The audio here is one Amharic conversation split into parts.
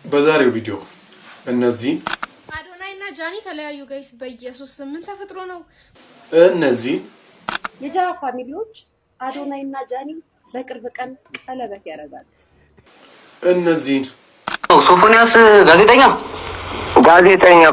በዛሬው ቪዲዮ እነዚህ አዶናይ እና ጃኒ ተለያዩ ጋይስ በኢየሱስ ምን ተፈጥሮ ነው? እነዚህ የጃራ ፋሚሊዎች አዶናይ እና ጃኒ በቅርብ ቀን ቀለበት ያደርጋሉ። እነዚህ ሶፎንያስ ጋዜጠኛው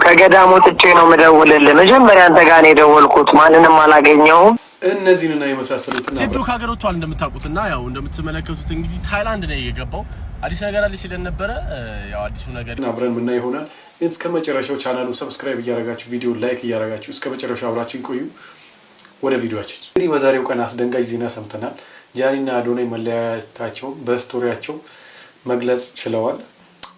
ከገዳም ወጥቼ ነው መደወልልህ። መጀመሪያ አንተ ጋር ነው የደወልኩት፣ ማንንም አላገኘሁም። እነዚህንና የመሳሰሉትን ሴዶ ከሀገር ወጥቷል እንደምታውቁትና ያው እንደምትመለከቱት እንግዲህ ታይላንድ ነው የገባው። አዲስ ነገር አለ ሲለን ነበረ። ያው አዲሱ ነገር አብረን ምን ይሆናል። እስከ መጨረሻው ቻናሉን ሰብስክራይብ እያደረጋችሁ ቪዲዮ ላይክ እያደረጋችሁ እስከ መጨረሻው አብራችሁን ቆዩ። ወደ ቪዲዮአችን እንግዲህ በዛሬው ቀን አስደንጋጭ ዜና ሰምተናል። ጃኒና አዶናይ መለያየታቸውን በስቶሪያቸው መግለጽ ችለዋል።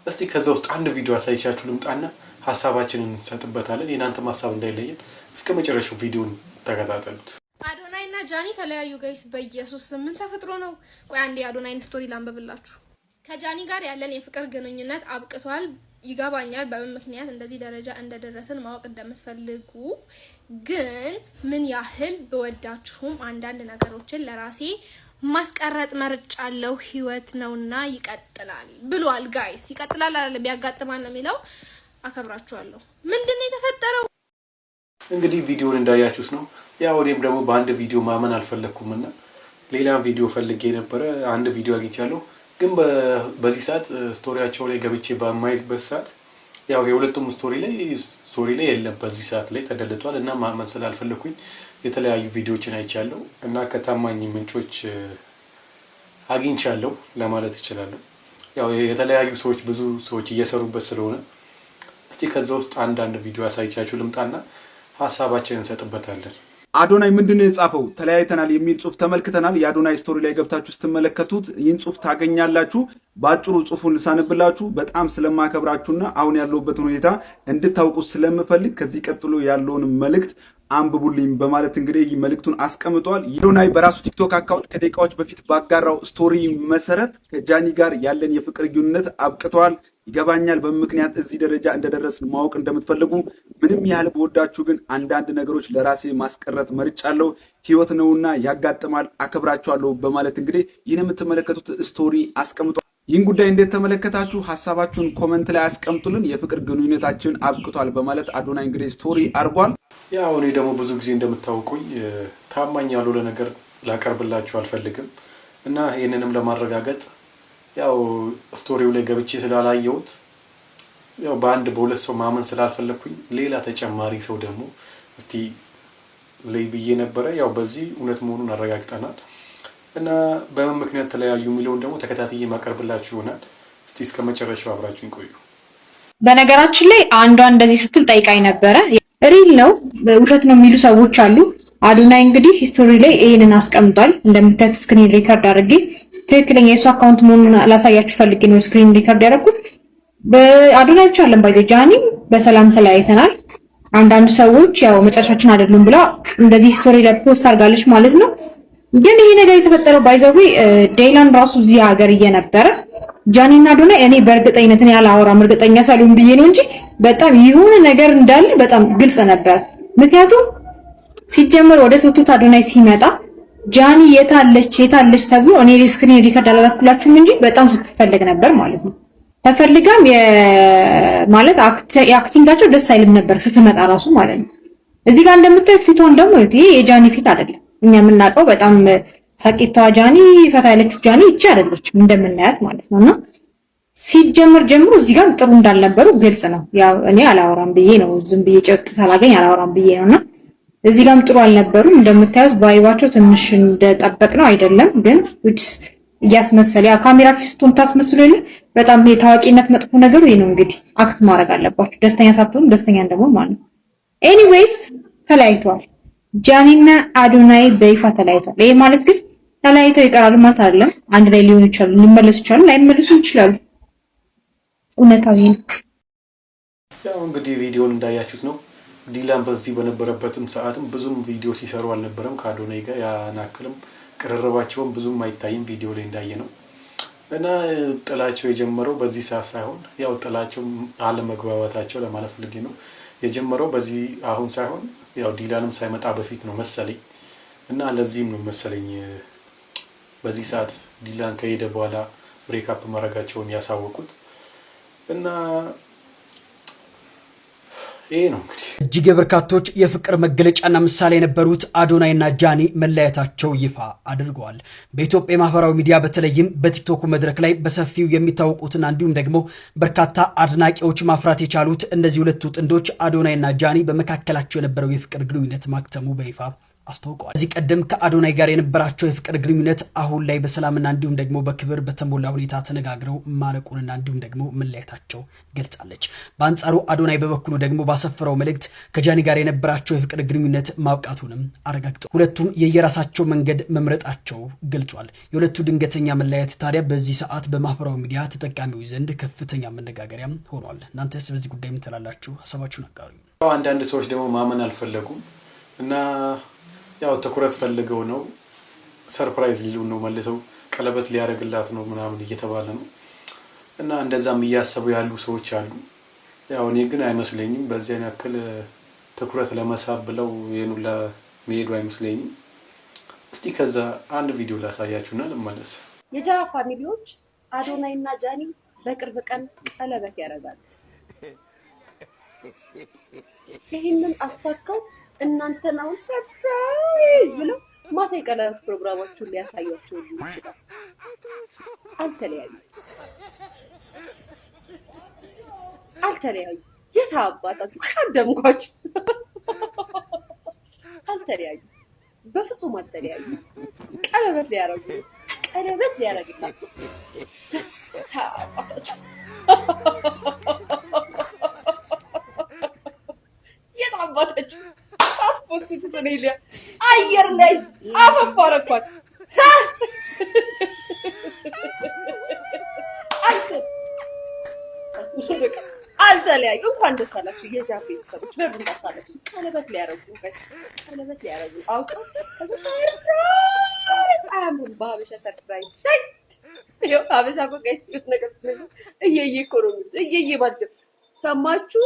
እስቲ ከዛ ውስጥ አንድ ቪዲዮ አሳይቻችሁ ልምጣና ሀሳባችንን እንሰጥበታለን። የናንተም ሀሳብ እንዳይለየን እስከ መጨረሻው ቪዲዮን ተከታተሉት። አዶናይ እና ጃኒ ተለያዩ ጋይስ በኢየሱስ ምን ተፈጥሮ ነው? ቆይ አንዴ አዶናይን ስቶሪ ላንብብላችሁ። ከጃኒ ጋር ያለን የፍቅር ግንኙነት አብቅቷል። ይገባኛል በምን ምክንያት እንደዚህ ደረጃ እንደደረስን ማወቅ እንደምትፈልጉ፣ ግን ምን ያህል በወዳችሁም አንዳንድ ነገሮችን ለራሴ ማስቀረጥ መርጫለሁ። ህይወት ነውና ይቀጥላል ብሏል። ጋይስ ይቀጥላል አይደለም ያጋጥማል ነው የሚለው። አከብራችኋለሁ። ምንድነው የተፈጠረው? እንግዲህ ቪዲዮውን እንዳያችሁት ነው። ያው እኔም ደግሞ በአንድ ቪዲዮ ማመን አልፈለኩምና ሌላ ቪዲዮ ፈልጌ ነበረ። አንድ ቪዲዮ አግኝቻለሁ፣ ግን በዚህ ሰዓት ስቶሪያቸው ላይ ገብቼ በማይበት ሰዓት ያው የሁለቱም ስቶሪ ላይ የለም፣ በዚህ ሰዓት ላይ ተደልቷል እና ማመን ስላልፈለኩኝ የተለያዩ ቪዲዮዎችን አይቻለሁ እና ከታማኝ ምንጮች አግኝቻለሁ ለማለት እችላለሁ። ያው የተለያዩ ሰዎች ብዙ ሰዎች እየሰሩበት ስለሆነ እስቲ ከዛ ውስጥ አንዳንድ ቪዲዮ አሳይቻችሁ ልምጣና ሀሳባችንን እንሰጥበታለን። አዶናይ ምንድነው የጻፈው? ተለያይተናል የሚል ጽሁፍ ተመልክተናል። የአዶናይ ስቶሪ ላይ ገብታችሁ ስትመለከቱት ይህን ጽሁፍ ታገኛላችሁ። በአጭሩ ጽሁፉን ልሳንብላችሁ። በጣም ስለማከብራችሁና አሁን ያለሁበትን ሁኔታ እንድታውቁ ስለምፈልግ ከዚህ ቀጥሎ ያለውን መልእክት አንብቡልኝ በማለት እንግዲህ መልእክቱን አስቀምጧል። አዶናይ በራሱ ቲክቶክ አካውንት ከደቂቃዎች በፊት ባጋራው ስቶሪ መሰረት ከጃኒ ጋር ያለን የፍቅር ግንኙነት አብቅቷል። ይገባኛል በምክንያት እዚህ ደረጃ እንደደረስን ማወቅ እንደምትፈልጉ፣ ምንም ያህል በወዳችሁ ግን አንዳንድ ነገሮች ለራሴ ማስቀረት መርጫለሁ። ህይወት ነውና ያጋጥማል፣ አከብራችኋለሁ በማለት እንግዲህ ይህን የምትመለከቱት ስቶሪ አስቀምጧል። ይህን ጉዳይ እንዴት ተመለከታችሁ? ሀሳባችሁን ኮመንት ላይ አስቀምጡልን። የፍቅር ግንኙነታችን አብቅቷል በማለት አዶናይ እንግዲህ ስቶሪ አድርጓል። ያው እኔ ደግሞ ብዙ ጊዜ እንደምታውቁኝ ታማኝ ያልሆነ ነገር ላቀርብላችሁ አልፈልግም እና ይህንንም ለማረጋገጥ ያው ስቶሪው ላይ ገብቼ ስላላየሁት ያው በአንድ በሁለት ሰው ማመን ስላልፈለኩኝ ሌላ ተጨማሪ ሰው ደግሞ እስቲ ላይ ብዬ ነበረ። ያው በዚህ እውነት መሆኑን አረጋግጠናል እና በምን ምክንያት ተለያዩ የሚለውን ደግሞ ተከታትዬ ማቀርብላችሁ ይሆናል። እስቲ እስከ መጨረሻው አብራችሁን ቆዩ። በነገራችን ላይ አንዷ እንደዚህ ስትል ጠይቃኝ ነበረ። ሪል ነው ውሸት ነው የሚሉ ሰዎች አሉ። አዶናይ እንግዲህ ሂስቶሪ ላይ ይሄንን አስቀምጧል። እንደምታዩት ስክሪን ሪከርድ አድርጌ ትክክለኛ የሱ አካውንት መሆኑን ላሳያችሁ ፈልጌ ነው ስክሪን ሪከርድ ያደረኩት። በአዶናይ ብቻ አለም ባይዘ ጃኒ በሰላም ተለያይተናል። አንዳንድ ሰዎች ያው መጨረሻችን አይደሉም ብላ እንደዚህ ስቶሪ ላይ ፖስት አድርጋለች ማለት ነው። ግን ይሄ ነገር የተፈጠረው ባይዘው ዴይላን ራሱ እዚህ ሀገር እየነበረ ጃኒና አዶናይ እኔ በእርግጠኝነት ያላወራም እርግጠኛ ሳልሆን ብዬ ነው እንጂ በጣም የሆነ ነገር እንዳለ በጣም ግልጽ ነበር። ምክንያቱም ሲጀመር ወደ ቶቶት አዶናይ ሲመጣ ጃኒ የታለች ተብሎ እኔ ስክሪን ሪከርድ አላደረኩላችሁም እንጂ በጣም ስትፈልግ ነበር ማለት ነው። ተፈልጋም ማለት የአክቲንጋቸው ደስ አይልም ነበር ስትመጣ ራሱ ማለት ነው። እዚህ ጋር እንደምታዩት ፊቷን ደግሞ ይሄ የጃኒ ፊት አይደለም። እኛ የምናውቀው በጣም ሳቂታ ጃኒ ፈታ ያለችው ጃኒ እቺ አይደለችም እንደምናያት ማለት ነውና ሲጀመር ጀምሮ እዚህ ጋር ጥሩ እንዳልነበሩ ግልጽ ነው። ያው እኔ አላወራም ብዬ ነው ዝም ብዬ ጨጥ ሳላገኝ አላወራም ብዬ ነውና እዚህ ጋርም ጥሩ አልነበሩም። እንደምታዩት ቫይባቸው ትንሽ እንደጠበቅ ነው አይደለም፣ ግን እያስመሰለ ያ ካሜራ ፊት ስትሆን ታስመስሉ የለ በጣም የታዋቂነት መጥፎ ነገሩ ይሄ ነው። እንግዲህ አክት ማድረግ አለባችሁ ደስተኛ ሳትሆኑ ደስተኛ እንደሆነ ማለት ነው። ኤኒዌይስ ተለያይተዋል። ጃኒና አዶናይ በይፋ ተለያይተዋል። ይሄ ማለት ግን ተለያይተው ይቀራሉ ማለት አይደለም። አንድ ላይ ሊሆኑ ይችላሉ፣ ሊመለሱ ይችላሉ፣ ላይመለሱ ይችላሉ። እውነታው ይሄ ነው። ያው እንግዲህ ቪዲዮውን እንዳያችሁት ነው። ዲላን በዚህ በነበረበትም ሰዓትም ብዙም ቪዲዮ ሲሰሩ አልነበረም ከአዶናይ ጋር ያናክልም ቅርርባቸውም ብዙም አይታይም ቪዲዮ ላይ እንዳየ ነው። እና ጥላቸው የጀመረው በዚህ ሰዓት ሳይሆን ያው ጥላቸው አለመግባባታቸው ለማለት ፈልጌ ነው የጀመረው በዚህ አሁን ሳይሆን ያው ዲላንም ሳይመጣ በፊት ነው መሰለኝ። እና ለዚህም ነው መሰለኝ በዚህ ሰዓት ዲላን ከሄደ በኋላ ብሬክ አፕ ማድረጋቸውን ያሳወቁት። እና ይሄ ነው እንግዲህ እጅግ የበርካቶች የፍቅር መገለጫና ምሳሌ የነበሩት አዶናይና ጃኒ መለያየታቸው ይፋ አድርገዋል። በኢትዮጵያ ማህበራዊ ሚዲያ በተለይም በቲክቶክ መድረክ ላይ በሰፊው የሚታወቁትና እንዲሁም ደግሞ በርካታ አድናቂዎች ማፍራት የቻሉት እነዚህ ሁለቱ ጥንዶች አዶናይና ጃኒ በመካከላቸው የነበረው የፍቅር ግንኙነት ማክተሙ በይፋ አስታውቀዋል። ከዚህ ቀደም ከአዶናይ ጋር የነበራቸው የፍቅር ግንኙነት አሁን ላይ በሰላምና እንዲሁም ደግሞ በክብር በተሞላ ሁኔታ ተነጋግረው ማለቁንና እንዲሁም ደግሞ መለያየታቸው ገልጻለች። በአንጻሩ አዶናይ በበኩሉ ደግሞ ባሰፈረው መልእክት ከጃኒ ጋር የነበራቸው የፍቅር ግንኙነት ማብቃቱንም አረጋግጧል። ሁለቱም የየራሳቸው መንገድ መምረጣቸው ገልጿል። የሁለቱ ድንገተኛ መለያየት ታዲያ በዚህ ሰዓት በማህበራዊ ሚዲያ ተጠቃሚዎች ዘንድ ከፍተኛ መነጋገሪያም ሆኗል። እናንተስ በዚህ ጉዳይ ምን ትላላችሁ? ሀሳባችሁን አጋሩ። አንዳንድ ሰዎች ደግሞ ማመን አልፈለጉም እና ያው ትኩረት ፈልገው ነው ሰርፕራይዝ ሊሉ ነው መልሰው ቀለበት ሊያደርግላት ነው ምናምን እየተባለ ነው እና እንደዛም እያሰቡ ያሉ ሰዎች አሉ። ያው እኔ ግን አይመስለኝም በዚያን ያክል ትኩረት ለመሳብ ብለው የኑላ መሄዱ አይመስለኝም። እስቲ ከዛ አንድ ቪዲዮ ላሳያችሁና ልመለስ። የጃ ፋሚሊዎች አዶናይና ጃኒ በቅርብ ቀን ቀለበት ያደርጋሉ። ይህንን አስታከው እናንተን አሁን ሰርፕራይዝ ብለው ማታ የቀለበት ፕሮግራማችሁን ሊያሳያችሁ ይችላል። አልተለያዩ የት አባታችሁ ካደምኳችሁ። አልተለያዩ፣ በፍጹም አልተለያዩ። ቀለበት ሊያደርግላችሁ ታባታችሁ። የት አባታችሁ ፖስት ተነይለ አየር ላይ አፈፋረኳት። አልተለያዩ። እንኳን ደስ አላችሁ የጃ ቤተሰቦች። በምን ታሳለች? ቀለበት ሊያረጉ አውቀው ሰርፕራይዝ አያምሩም። በሀበሻ ሰርፕራይዝ ይኸው ሀበሻ እኮ ጋይስ ነገር ስትነግሩ እየየ እኮ ነው እየየ ባልጀ ሰማችሁ?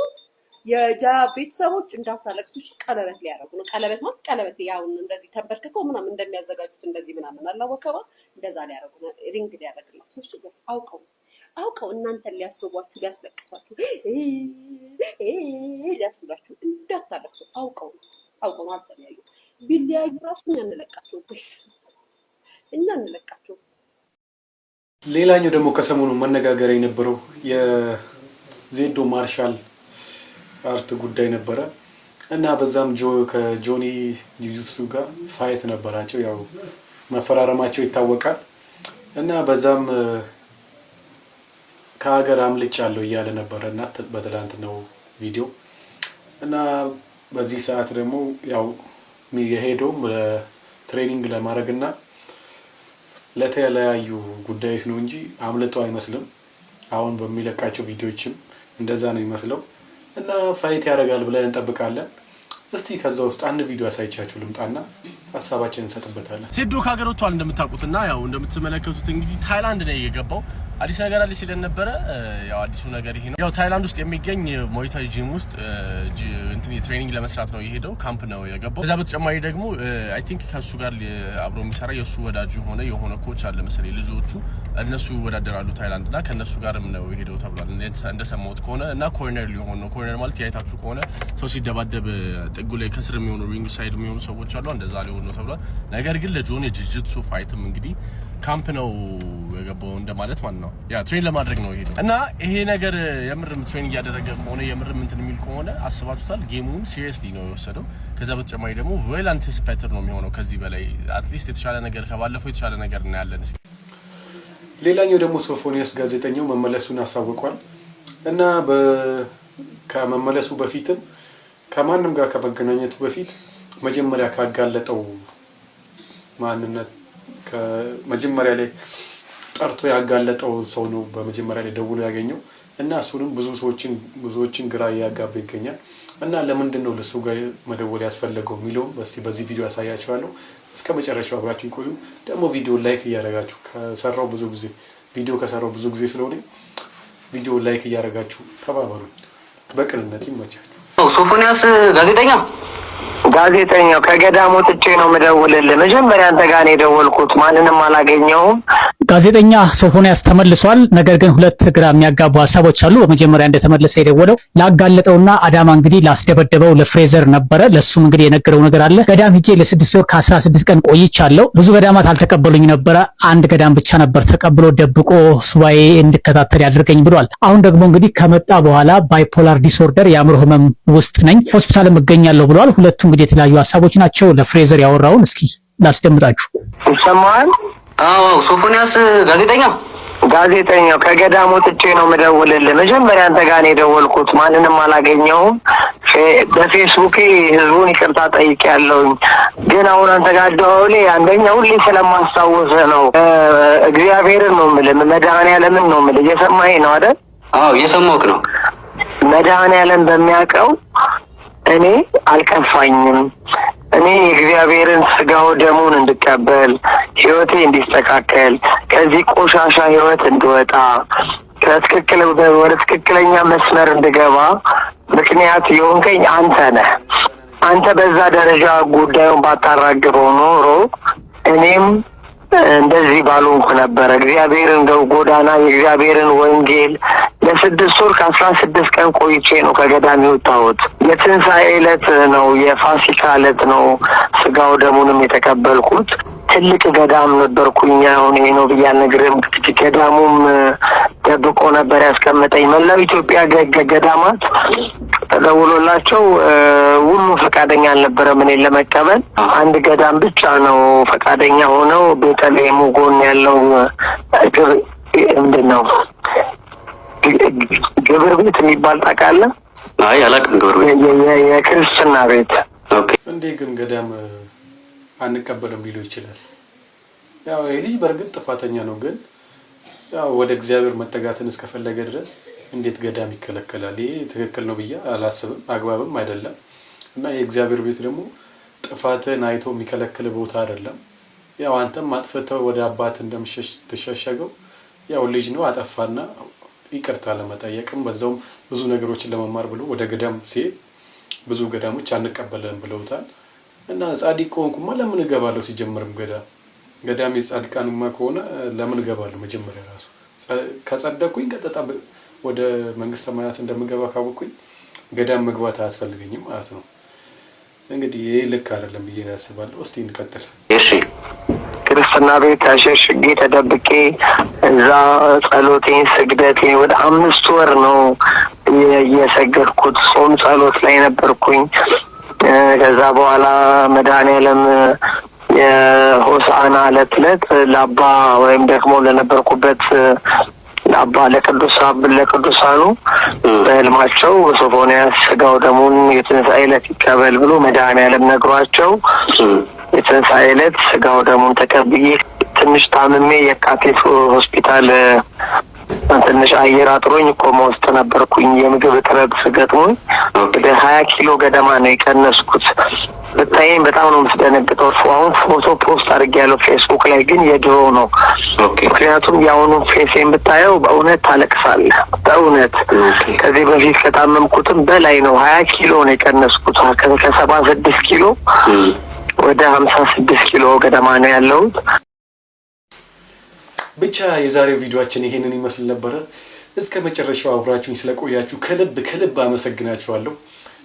የጃ ቤተሰቦች እንዳታለቅሱ ቀለበት ሊያረጉ ነው። ቀለበት ማለት ቀለበት ያው እንደዚህ ተንበርክከው ምናምን እንደሚያዘጋጁት እንደዚህ ምናምን አላወቀባ እንደዛ ሊያረጉ ነው። ሪንግ ሊያረግላችሁ ነው። አውቀው እናንተን ሊያስወቧችሁ ሊያስለቅሷችሁ ሊያስብላችሁ እንዳታለቅሱ አውቀው ነው። አልተለያዩ። ቢለያዩ ራሱ እኛ እንለቃቸው። ሌላኛው ደግሞ ከሰሞኑ መነጋገሪያ የነበረው የዜዶ ማርሻል አርት ጉዳይ ነበረ እና በዛም ከጆኒ ጂጂትሱ ጋር ፋይት ነበራቸው። ያው መፈራረማቸው ይታወቃል እና በዛም ከሀገር አምልጫለሁ እያለ ነበረ እና በትላንትናው ቪዲዮ እና በዚህ ሰዓት ደግሞ ያው የሄደውም ትሬኒንግ ለማድረግና ለተለያዩ ጉዳዮች ነው እንጂ አምልጠው አይመስልም። አሁን በሚለቃቸው ቪዲዮዎችም እንደዛ ነው የሚመስለው እና ፋይት ያደርጋል ብለን እንጠብቃለን። እስቲ ከዛ ውስጥ አንድ ቪዲዮ አሳይቻችሁ ልምጣና ሀሳባችንን እንሰጥበታለን። ዜዶ ከሀገር ወጥቷል እንደምታውቁትና ያው እንደምትመለከቱት እንግዲህ ታይላንድ ነው የገባው። አዲስ ነገር አለ ሲለን ነበረ። ያው አዲሱ ነገር ይሄ ነው። ያው ታይላንድ ውስጥ የሚገኝ ሞይታይ ጂም ውስጥ እንትን የትሬኒንግ ለመስራት ነው የሄደው። ካምፕ ነው የገባው። ከዛ በተጨማሪ ደግሞ አይ ቲንክ ከሱ ጋር አብሮ የሚሰራ የሱ ወዳጅ የሆነ ኮች አለ መሰለኝ። ልጆቹ እነሱ ይወዳደራሉ ታይላንድ እና ከነሱ ጋርም ነው የሄደው ተብሏል እንደሰማሁት ከሆነ እና ኮርነር ሊሆን ነው። ኮርነር ማለት ያይታችሁ ከሆነ ሰው ሲደባደብ ጥጉ ላይ ከስር የሚሆኑ ሪንግ ሳይድ የሚሆኑ ሰዎች አሉ። እንደዛ ሊሆን ነው ተብሏል። ነገር ግን ለጆን የጂጂትሱ ፋይትም እንግዲህ ካምፕ ነው የገባው እንደማለት ማለት ነው። ያ ትሬን ለማድረግ ነው የሄደው እና ይሄ ነገር የምርም ትሬኒንግ ያደረገ ከሆነ የምርም እንትን የሚል ከሆነ አስባችሁታል። ጌሙን ሲሪየስሊ ነው የወሰደው። ከዛ በተጨማሪ ደግሞ ዌል አንቲሲፔትድ ነው የሚሆነው። ከዚህ በላይ አትሊስት የተሻለ ነገር ከባለፈው የተሻለ ነገር እናያለን። ሌላኛው ደግሞ ሶፎኒያስ ጋዜጠኛው መመለሱን አሳውቋል እና ከመመለሱ በፊትም ከማንም ጋር ከመገናኘቱ በፊት መጀመሪያ ካጋለጠው ማንነት ከመጀመሪያ ላይ ጠርቶ ያጋለጠው ሰው ነው በመጀመሪያ ላይ ደውሎ ያገኘው እና እሱንም ብዙዎችን ግራ ያጋባ ይገኛል እና ለምንድን ነው ለሱ ጋር መደወል ያስፈልገው የሚለው እስቲ በዚህ ቪዲዮ ያሳያችኋለሁ። እስከ መጨረሻው አብራችሁ ይቆዩ። ደግሞ ቪዲዮ ላይክ እያደረጋችሁ ከሰራው ብዙ ጊዜ ስለሆነ ቪዲዮ ላይክ እያደረጋችሁ ተባበሩ። በቅንነት ይመቻችሁ። ሶፎኒያስ ጋዜጠኛው ከገዳም ወጥቼ ነው የምደውልልህ። መጀመሪያ አንተ ጋር ነው የደወልኩት። ማንንም አላገኘሁም። ጋዜጠኛ ሶፎንያስ ተመልሷል። ነገር ግን ሁለት ግራ የሚያጋቡ ሀሳቦች አሉ። በመጀመሪያ እንደተመለሰ የደወለው ላጋለጠውና አዳማ እንግዲህ ላስደበደበው ለፍሬዘር ነበረ። ለሱም እንግዲህ የነገረው ነገር አለ። ገዳም ሂጄ ለ6 ወር ከ16 ቀን ቆይቻለሁ። ብዙ ገዳማት አልተቀበሉኝ ነበረ። አንድ ገዳም ብቻ ነበር ተቀብሎ ደብቆ ሱባኤ እንድከታተል ያደርገኝ ብሏል። አሁን ደግሞ እንግዲህ ከመጣ በኋላ ባይፖላር ዲስኦርደር የአእምሮ ህመም ውስጥ ነኝ፣ ሆስፒታልም እገኛለሁ ብሏል። ሁለቱ እንግዲህ የተለያዩ ሀሳቦች ናቸው። ለፍሬዘር ያወራውን እስኪ ላስደምጣችሁ። ይሰማል? አዎ ሶፎንያስ ጋዜጠኛው ከገዳም ወጥቼ ነው የምደውልልህ። መጀመሪያ አንተ ጋር ነው የደወልኩት። ማንንም አላገኘሁም። በፌስቡኬ ህዝቡን ይቅርታ ጠይቄያለሁኝ። ግን አሁን አንተ ጋር ደውሌ አንደኛ ሁሌ ስለማስታወስ ነው። እግዚአብሔርን ነው የምልህ፣ መድኃኔዓለምን ነው የምልህ። እየሰማኸኝ ነው አይደል? አዎ እየሰማሁህ ነው። መድኃኔዓለም በሚያውቀው እኔ አልከፋኝም። እኔ የእግዚአብሔርን ስጋው ደሙን እንድቀበል፣ ህይወቴ እንዲስተካከል፣ ከዚህ ቆሻሻ ህይወት እንድወጣ፣ ወደ ትክክለኛ መስመር እንድገባ ምክንያት የሆንከኝ አንተ ነህ። አንተ በዛ ደረጃ ጉዳዩን ባታራግበው ኖሮ እኔም እንደዚህ ባልሆንኩ ነበረ። እግዚአብሔርን ጎዳና የእግዚአብሔርን ወንጌል ለ6 ወር ከ16 ቀን ቆይቼ ነው ከገዳም የወጣሁት። የትንሣኤ ዕለት ነው፣ የፋሲካ ዕለት ነው ስጋው ደሙንም የተቀበልኩት። ትልቅ ገዳም ነበርኩኝ። አሁን ይሄ ነው ብዬ አልነግርህም። ገዳሙም ደብቆ ነበር ያስቀመጠኝ። መላው ኢትዮጵያ ገዳማት ተደውሎላቸው ሁሉ ፈቃደኛ አልነበረም እኔን ለመቀበል። አንድ ገዳም ብቻ ነው ፈቃደኛ ሆነው፣ ቤተልሔም ጎን ያለው ምንድን ነው ግብር ቤት የሚባል ታውቃለህ? አይ አላውቅም። ግብር ቤት የክርስትና ቤት። ኦኬ። እንዴ ግን ገዳም አንቀበልም ሊሉ ይችላል። ያው ይሄ ልጅ በእርግጥ ጥፋተኛ ነው፣ ግን ያው ወደ እግዚአብሔር መጠጋትን እስከፈለገ ድረስ እንዴት ገዳም ይከለከላል? ይሄ ትክክል ነው ብዬ አላስብም፣ አግባብም አይደለም። እና የእግዚአብሔር ቤት ደግሞ ጥፋትን አይቶ የሚከለክል ቦታ አይደለም። ያው አንተም አጥፍተው ወደ አባት እንደምትሸሸገው ያው ልጅ ነው አጠፋና ይቅርታ ለመጠየቅም በዛውም ብዙ ነገሮችን ለመማር ብሎ ወደ ገዳም ሲሄድ ብዙ ገዳሞች አንቀበልም ብለውታል። እና ጻድቅ ከሆንኩማ ለምን እገባለሁ? ሲጀምርም ገዳም የጻድቃንማ ከሆነ ለምን እገባለሁ? መጀመሪያ ራሱ ከጸደኩኝ ቀጥታ ወደ መንግስተ ሰማያት እንደምገባ ካወቅኩኝ ገዳም መግባት አያስፈልገኝም ማለት ነው። እንግዲህ ይሄ ልክ አይደለም ብዬ ያስባለሁ። እስቲ እንቀጥል። እሺ። ክርስትና ቤት ተሸሽጌ ተደብቄ እዛ ጸሎቴን ስግደቴን ወደ 5 ወር ነው የሰገድኩት። ጾም ጸሎት ላይ ነበርኩኝ። ከዛ በኋላ መድኃኔዓለም የሆሳዕና ዕለት ለአባ ወይም ደግሞ ለነበርኩበት ለአባ ለቅዱሳኑ በህልማቸው ሶፎንያስ ስጋው ደሙን የትንሣኤ ዕለት ይቀበል ብሎ መድኃኔዓለም ነግሯቸው የትንሣኤ ዕለት ስጋው ደሙን ተቀብዬ ትንሽ ታምሜ የካቲት ሆስፒታል ትንሽ አየር አጥሮኝ ኮማ ውስጥ ነበርኩኝ። የምግብ እጥረት ገጥሞኝ ወደ 20 ኪሎ ገደማ ነው የቀነስኩት። ብታየኝ በጣም ነው የምትደነግጠው። አሁን ፎቶ ፖስት አድርጌያለሁ ፌስቡክ ላይ፣ ግን የድሮ ነው። ምክንያቱም የአሁኑ ፌሴን ብታየው በእውነት ታለቅሳለህ። በእውነት ከዚህ በፊት ከታመምኩትም በላይ ነው። 20 ኪሎ ነው የቀነስኩት። ከ76 ኪሎ ወደ 56 ኪሎ ገደማ ነው ያለሁት። ብቻ የዛሬው ቪዲዮአችን ይሄንን ይመስል ነበረ። እስከ መጨረሻው አብራችሁኝ ስለቆያችሁ ከልብ አመሰግናችኋለሁ።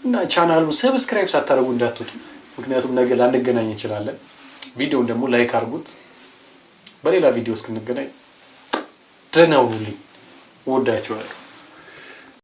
እና ቻናሉን ሰብስክራይብ ሳታደርጉ እንዳትወጡ፣ ምክንያቱም ነገ ላንገናኝ እንችላለን። ቪዲዮውን ደግሞ ላይክ አድርጉት። በሌላ ቪዲዮ እስክንገናኝ ደህና ሁኑልኝ። ወዳችኋለሁ።